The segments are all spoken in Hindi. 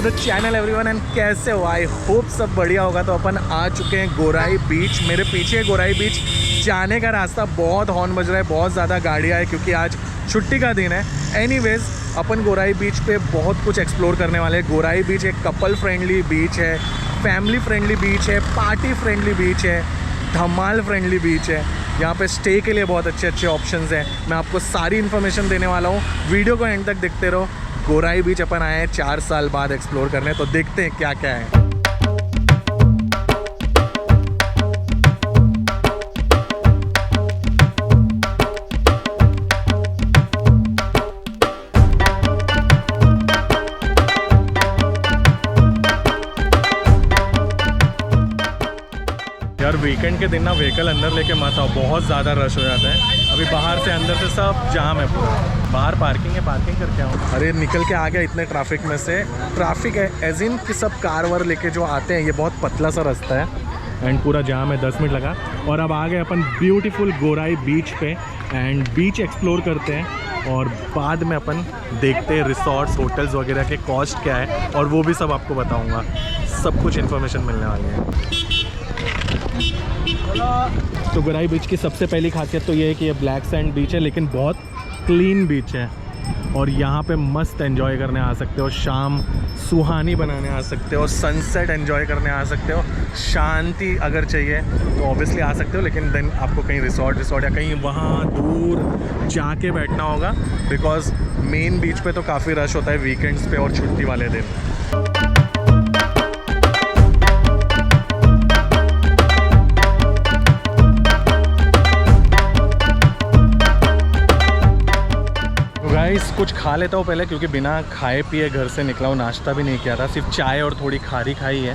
To the channel everyone and कैसे हो? आई होप सब बढ़िया होगा। तो अपन आ चुके हैं गोराई बीच। मेरे पीछे गोराई बीच जाने का रास्ता बहुत हॉर्न बज रहा है, बहुत ज़्यादा गाड़ियाँ है क्योंकि आज छुट्टी का दिन है। एनीवेज अपन गोराई बीच पे बहुत कुछ एक्सप्लोर करने वाले हैं। गोराई बीच एक कपल फ्रेंडली बीच है, फैमिली फ्रेंडली बीच है, पार्टी फ्रेंडली बीच है, धमाल फ्रेंडली बीच है। यहाँ पे स्टे के लिए बहुत अच्छे अच्छे ऑप्शंस हैं। मैं आपको सारी इन्फॉर्मेशन देने वाला हूँ, वीडियो को एंड तक देखते रहो। गोराई बीच अपन आए हैं 4 साल बाद एक्सप्लोर करने, तो देखते हैं क्या क्या है। यार वीकेंड के दिन ना व्हीकल अंदर लेके मत आओ, बहुत ज़्यादा रश हो जाता है। अभी बाहर से अंदर से सब जाम है पूरा। बाहर पार्किंग है, पार्किंग करके आओ। अरे निकल के आ गया इतने ट्रैफिक में से। ट्रैफिक है एज इन कि सब कार वार लेके जो आते हैं, ये बहुत पतला सा रास्ता है एंड पूरा जाम है। 10 मिनट लगा और अब आ गए अपन ब्यूटीफुल गोराई बीच पे एंड बीच एक्सप्लोर करते हैं और बाद में अपन देखते हैं रिसोर्ट्स होटल्स वगैरह के कॉस्ट क्या है और वो भी सब आपको बताऊँगा। सब कुछ इन्फॉर्मेशन मिलने वाली है। तो गोराई बीच की सबसे पहली खासियत तो ये है कि ये ब्लैक सैंड बीच है, लेकिन बहुत क्लीन बीच है और यहाँ पे मस्त एंजॉय करने आ सकते हो। शाम सुहानी बनाने आ सकते हो, सनसेट एंजॉय करने आ सकते हो। शांति अगर चाहिए तो ऑब्वियसली आ सकते हो, लेकिन देन आपको कहीं रिसोर्ट या कहीं वहाँ दूर जाके बैठना होगा, बिकॉज मेन बीच पे तो काफ़ी रश होता है वीकेंड्स पे और छुट्टी वाले दिन। कुछ खा लेता हूँ पहले, क्योंकि बिना खाए पिए घर से निकला हूँ, नाश्ता भी नहीं किया था, सिर्फ चाय और थोड़ी खारी खाई है,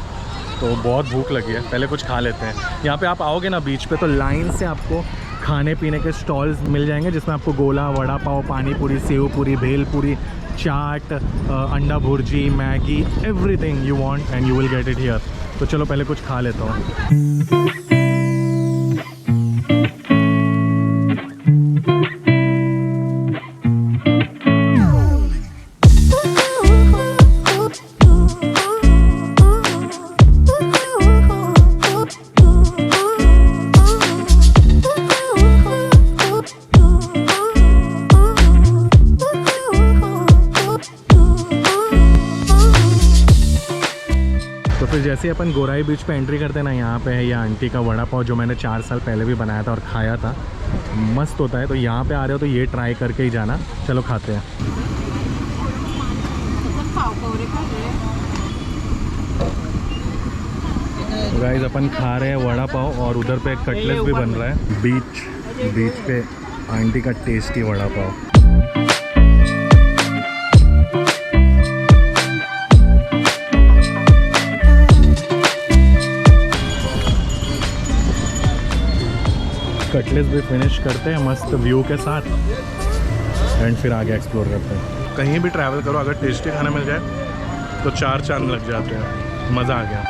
तो बहुत भूख लगी है। पहले कुछ खा लेते हैं। यहाँ पे आप आओगे ना बीच पे तो लाइन से आपको खाने पीने के स्टॉल्स मिल जाएंगे, जिसमें आपको गोला, वड़ा पाव, पानी पूरी, सेव पूरी, भेल पूरी, चाट, अंडा bhurji, Maggi, everything you want and you will get it here. तो चलो पहले कुछ खा लेता हूँ। जैसे अपन गोराई बीच पे एंट्री करते हैं ना, यहाँ पे है ये आंटी का वड़ा पाव, जो मैंने 4 साल पहले भी बनाया था और खाया था, मस्त होता है। तो यहाँ पे आ रहे हो तो ये ट्राई करके ही जाना। चलो खाते हैं। तो गाइस अपन खा रहे हैं वड़ा पाव और उधर पे कटलेट भी बन रहा है। बीच पे आंटी का टेस्टी वड़ा पाव। कटलेट्स भी फिनिश करते हैं मस्त व्यू के साथ एंड फिर आगे एक्सप्लोर करते हैं। कहीं भी ट्रैवल करो, अगर टेस्टी खाना मिल जाए तो 4 चांद लग जाते हैं। मज़ा आ गया।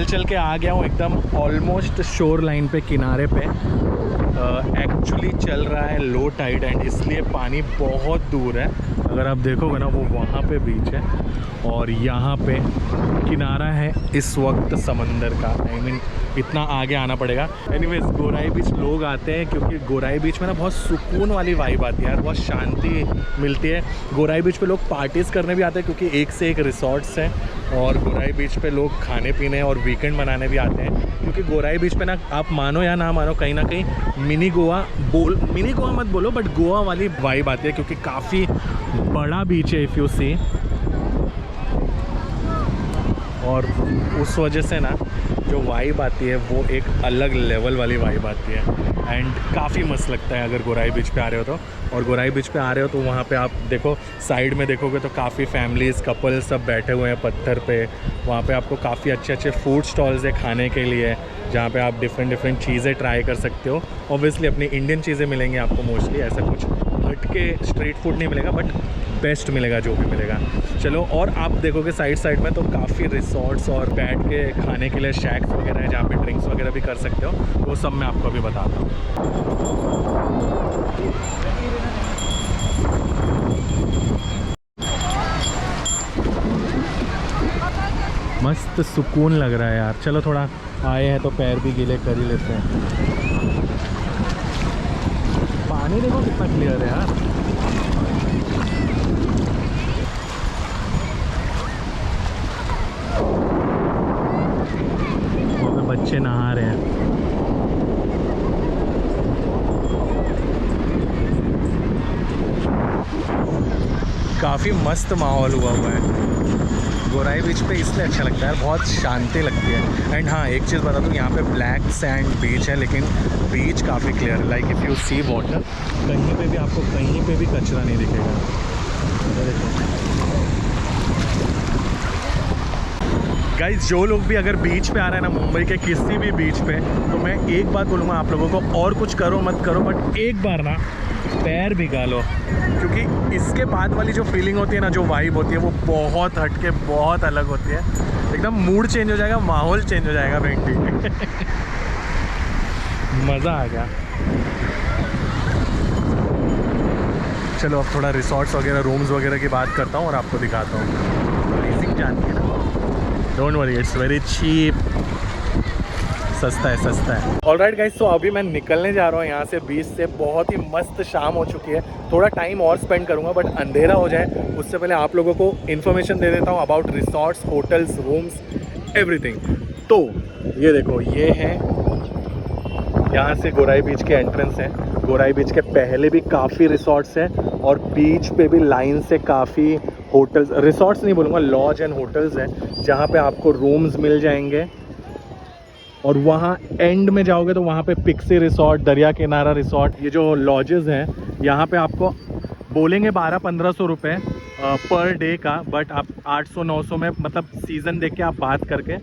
चल के आ गया हूँ एकदम ऑलमोस्ट शोर लाइन पे, किनारे पे। एक्चुअली चल रहा है लो टाइड एंड इसलिए पानी बहुत दूर है। अगर आप देखोगे ना, वो वहाँ पे बीच है और यहाँ पे किनारा है इस वक्त समंदर का। आई मीन इतना आगे आना पड़ेगा। एनीवेज गोराई बीच लोग आते हैं क्योंकि गोराई बीच में ना बहुत सुकून वाली वाइब आती है यार, बहुत शांति मिलती है। गोराई बीच पे लोग पार्टीज़ करने भी आते हैं क्योंकि एक से एक रिसोर्ट्स हैं, और गोराई बीच पे लोग खाने पीने और वीकेंड मनाने भी आते हैं, क्योंकि गोराई बीच पे ना आप मानो या ना मानो, कहीं ना कहीं मिनी गोवा मत बोलो, बट गोवा वाली वाइब आती है, क्योंकि काफ़ी बड़ा बीच है इफ़ यू सी। और उस वजह से ना जो वाइब आती है वो एक अलग लेवल वाली वाइब आती है एंड काफ़ी मस्त लगता है अगर गोराई बीच पे आ रहे हो तो। और गोराई बीच पे आ रहे हो तो वहाँ पे आप देखो साइड में देखोगे तो काफ़ी फैमिलीज़ कपल सब बैठे हुए हैं पत्थर पे। वहाँ पे आपको काफ़ी अच्छे अच्छे फूड स्टॉल्स है खाने के लिए, जहाँ पे आप डिफरेंट चीज़ें ट्राई कर सकते हो। ऑब्वियसली अपनी इंडियन चीज़ें मिलेंगी आपको मोस्टली, ऐसा कुछ हट के स्ट्रीट फूड नहीं मिलेगा बट बेस्ट मिलेगा जो भी मिलेगा। चलो, और आप देखोगे साइड में तो काफ़ी रिसोर्ट्स और बैठ के खाने के लिए शैक्स वगैरह है जहाँ पे ड्रिंक्स वगैरह भी कर सकते हो, वो सब मैं आपको अभी बताता हूँ। मस्त सुकून लग रहा है यार। चलो थोड़ा आए हैं तो पैर भी गीले कर ही लेते हैं। पानी देखो कितना क्लियर है यार। वहाँ पे बच्चे नहा रहे हैं। काफ़ी मस्त माहौल हुआ है गोराई बीच पे, इसलिए अच्छा लगता है, बहुत शांति लगती है। एंड हाँ, एक चीज़ बता दूँ, यहाँ पे ब्लैक सैंड बीच है लेकिन बीच काफ़ी क्लियर है। Like if you see water, कहीं पे भी आपको कहीं पे भी कचरा नहीं दिखेगा। गाइस, जो लोग भी अगर बीच पे आ रहे हैं ना मुंबई के किसी भी बीच पे, तो मैं एक बात बोलूँगा आप लोगों को, और कुछ करो मत करो बट एक बार ना पैर भिगा लो, क्योंकि इसके बाद वाली जो फीलिंग होती है ना, जो वाइब होती है वो बहुत हटके बहुत अलग होती है। एकदम मूड चेंज हो जाएगा, माहौल चेंज हो जाएगा बेंटी। मज़ा आ गया। चलो अब थोड़ा रिसोर्ट्स वगैरह रूम्स वगैरह की बात करता हूँ और आपको दिखाता हूँ। प्राइसिंग जानती है ना, don't worry, it's very cheap, सस्ता है। ऑलराइट गाइस, तो अभी मैं निकलने जा रहा हूँ यहाँ से बीच से। बहुत ही मस्त शाम हो चुकी है, थोड़ा टाइम और स्पेंड करूँगा बट अंधेरा हो जाए उससे पहले आप लोगों को इन्फॉर्मेशन दे देता हूँ about resorts, hotels, rooms, everything. तो ये देखो, ये है यहाँ से गोराई बीच के एंट्रेंस है। गोराई बीच के पहले भी काफ़ी रिसॉर्ट्स हैं और बीच पे भी लाइन से काफ़ी होटल्स, रिसॉर्ट्स नहीं बोलूँगा, लॉज एंड होटल्स हैं जहाँ पे आपको रूम्स मिल जाएंगे। और वहाँ एंड में जाओगे तो वहाँ पे पिक्सी रिसॉर्ट, दरिया किनारा रिसॉर्ट, ये जो लॉजेस हैं यहाँ पे आपको बोलेंगे 1200-1500 रुपये पर डे का, बट आप 800-900 में, मतलब सीज़न देख के आप बात करके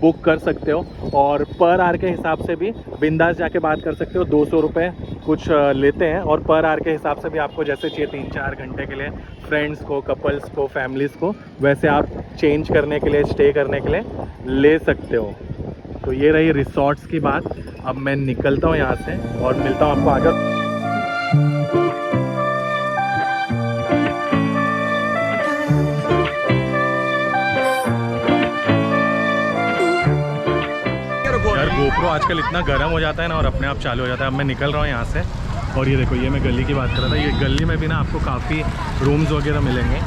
बुक कर सकते हो। और पर आवर के हिसाब से भी बिंदास जाके बात कर सकते हो, 200 रुपये कुछ लेते हैं। और पर आवर के हिसाब से भी आपको जैसे चाहिए 3-4 घंटे के लिए, फ्रेंड्स को, कपल्स को, फैमिलीज़ को, वैसे आप चेंज करने के लिए, स्टे करने के लिए ले सकते हो। तो ये रही रिसॉर्ट्स की बात। अब मैं निकलता हूँ यहाँ से और मिलता हूँ आपको आगे। यार गोप्रो आजकल इतना गर्म हो जाता है ना और अपने आप चालू हो जाता है। अब मैं निकल रहा हूँ यहाँ से और ये देखो, ये मैं गली की बात कर रहा था, ये गली में भी ना आपको काफ़ी रूम्स वगैरह मिलेंगे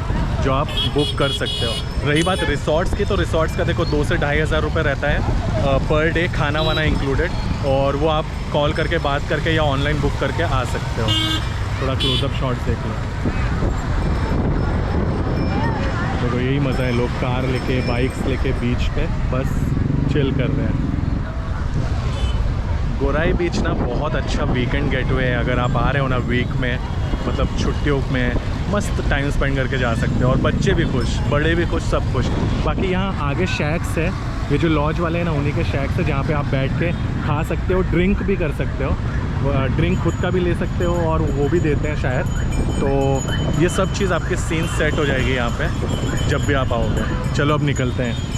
जो आप बुक कर सकते हो। रही बात रिसॉर्ट्स की, तो रिसॉर्ट्स का देखो 2 से 2500 रुपये रहता है पर डे, खाना वाना इंक्लूडेड। और वो आप कॉल करके बात करके या ऑनलाइन बुक करके आ सकते हो। थोड़ा क्लोजअप शॉट देख लो, देखो यही मज़ा है। लोग कार लेके, बाइक्स लेके बीच पे बस चिल कर रहे हैं। गोराई बीच ना बहुत अच्छा वीकेंड गेटवे है। अगर आप आ रहे हो ना वीक में, मतलब छुट्टियों में, मस्त टाइम स्पेंड करके जा सकते हो। और बच्चे भी खुश, बड़े भी खुश, सब खुश। बाकी यहाँ आगे शैक्स है, ये जो लॉज वाले हैं ना उन्हीं के शैक्स है जहाँ पे आप बैठ के खा सकते हो, ड्रिंक भी कर सकते हो। ड्रिंक खुद का भी ले सकते हो और वो भी देते हैं शायद। तो ये सब चीज़ आपके सीन सेट हो जाएगी यहाँ पे जब भी आप आओगे। चलो अब निकलते हैं।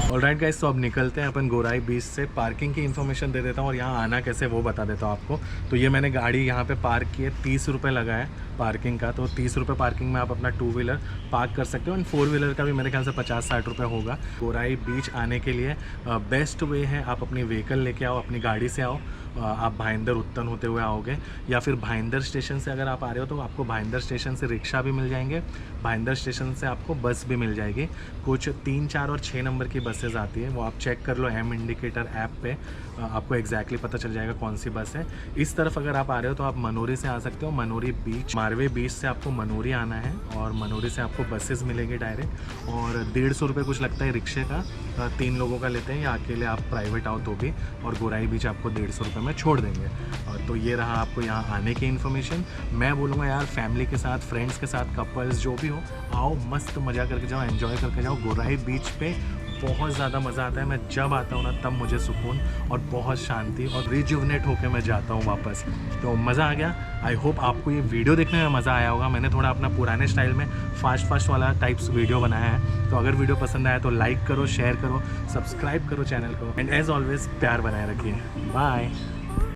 ऑलराइट गाइस, तो अब निकलते हैं अपन गोराई बीच से। पार्किंग की इन्फॉर्मेशन दे देता हूँ और यहाँ आना कैसे वो बता देता हूँ आपको। तो ये मैंने गाड़ी यहाँ पे पार्क की है, 30 रुपये लगा है पार्किंग का। तो 30 रुपये पार्किंग में आप अपना 2 व्हीलर पार्क कर सकते हो। एंड 4 व्हीलर का भी मेरे ख्याल से 50-60 रुपये होगा। गोराई बीच आने के लिए बेस्ट वे है, आप अपनी व्हीकल लेके आओ, अपनी गाड़ी से आओ। आप भाईंदर उत्तन होते हुए आओगे, या फिर भाईंदर स्टेशन से अगर आप आ रहे हो तो आपको भाईंदर स्टेशन से रिक्शा भी मिल जाएंगे, भाईंदर स्टेशन से आपको बस भी मिल जाएगी। कुछ 3, 4 और 6 नंबर की बसेस आती है, वो आप चेक कर लो एम इंडिकेटर ऐप पे। आपको एग्जैक्टली पता चल जाएगा कौन सी बस है। इस तरफ अगर आप आ रहे हो तो आप मनोरी से आ सकते हो, मनोरी बीच, मारवे बीच से आपको मनोरी आना है और मनोरी से आपको बसेस मिलेंगे डायरेक्ट, और 150 रुपये कुछ लगता है रिक्शे का, 3 लोगों का लेते हैं, या अकेले आप प्राइवेट आओ तो भी, और गोराई बीच आपको 150 रुपये में छोड़ देंगे। तो ये रहा आपको यहाँ आने की इन्फॉर्मेशन। मैं बोलूँगा यार फैमिली के साथ, फ्रेंड्स के साथ, कपल्स जो भी हो, आओ मस्त मज़ा करके जाओ, एंजॉय करके जाओ। गोराई बीच पे बहुत ज़्यादा मज़ा आता है। मैं जब आता हूँ ना तब मुझे सुकून और बहुत शांति और रिजुवनेट होकर मैं जाता हूँ वापस। तो मज़ा आ गया। आई होप आपको ये वीडियो देखने में मज़ा आया होगा। मैंने थोड़ा अपना पुराने स्टाइल में फास्ट वाला टाइप्स वीडियो बनाया है। तो अगर वीडियो पसंद आया तो लाइक करो, शेयर करो, सब्सक्राइब करो चैनल को, एंड एज ऑलवेज प्यार बनाए रखिए। बाय।